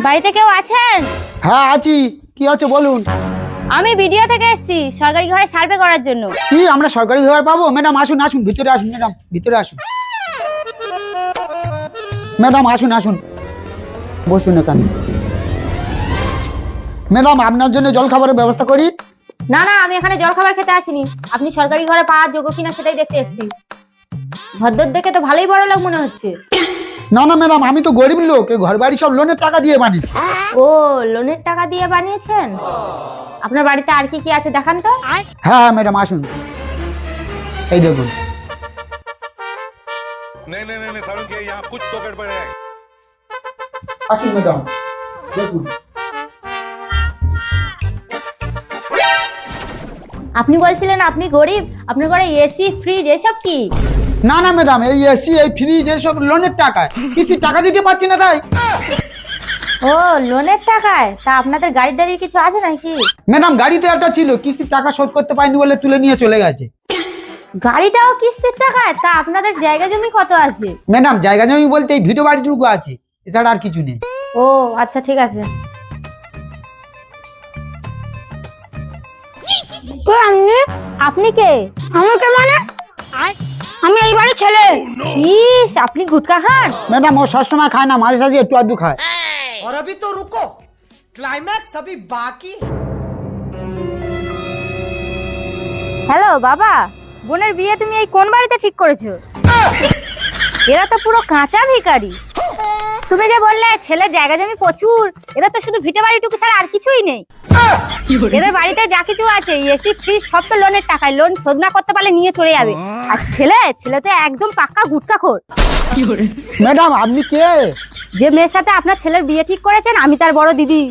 বাড়িতে কেউ আছেন? হ্যাঁ আছি, কি আছে বলুন। আমি ভিডিও থেকে এসেছি সরকারি ঘরে সার্ভে করার জন্য। কি আমরা সরকারি ঘর পাবো? ম্যাডাম আসুন আসুন, ভিতরে আসুন ম্যাডাম, ভিতরে আসুন। ম্যাডাম আসুন আসুন, বসুন এখানে। ম্যাডাম আপনার জন্য জল খাবারের ব্যবস্থা করি। না না, আমি এখানে জল খাবার খেতে আসিনি। আপনি সরকারি ঘরে পাওয়ার যোগ্য কিনা সেটাই দেখতে এসেছি। ভদ্র দেখে তো ভালোই বড় লোক মনে হচ্ছে। না না ম্যাডাম, আমি তো গরিব লোক, এই ঘর বাড়ি সব লোনের টাকা দিয়ে বানিয়েছি। ও, লোনের টাকা দিয়ে বানিয়েছেন? আপনার বাড়িতে আর কি কি আছে দেখান তো। হ্যাঁ হ্যাঁ ম্যাডাম আসুন, এই দেখুন। नहीं नहीं नहीं सारुण के यहाँ कुछ तो गड़बड़ है। আসুন ম্যাডাম, দেখুন। আপনি বলছিলেন আপনি গরিব, আপনার ঘরে এসি ফ্রিজ এসব কি? না না ম্যাডাম, এই এসি এই ফ্রিজ এসব লোনের টাকায়, কিস্তির টাকা দিতে পারছি না তাই। ও, লোনের টাকায়? তা আপনাদের গাড়ি টাড়ির কিছু আছে নাকি? ম্যাডাম গাড়িতে একটা ছিল, কিস্তির টাকা শোধ করতে পারিনি বলে তুলে নিয়ে চলে গেছে। গাড়িটাও কিস্তির টাকায়? তা আপনাদের জায়গা জমি কত আছে? ম্যাডাম জায়গা জমি বলতে এই ভিটো বাড়িটুকু আছে, এছাড়া আর কিছু নেই। ও আচ্ছা, ঠিক আছে। আপনি কে? আমাকে মানে আমি এই বাড়ির ছেলে। ইস, আপনি গুটকা খান? ম্যাডাম ও সবসময় খায় না, মাঝে সাঝে একটু আধটু খায়। और अभी तो रुको, क्लाइमैक्स अभी बाकी। হ্যালো বাবা, বোনের বিয়ে তুমি এই কোন বাড়িতে ঠিক করেছো? এরা তো পুরো কাঁচা ভিখারি। তুমি যে বললে ছেলের জায়গা জমি প্রচুর, এরা তো শুধু ভিটে বাড়িটুকু ছাড়া আর কিছুই নেই। এদের বাড়িতে যা কিছু আছে এসি ফ্রিজ সব তো লোনের টাকায়, লোন শোধ না করতে পারলে নিয়ে চলে যাবে। আর ছেলে ছেলে তো একদম পাক্কা গুটখাখোর। ম্যাডাম আপনি কে? যে মেয়ের সাথে আপনার ছেলের বিয়ে ঠিক করেছেন আমি তার বড় দিদি।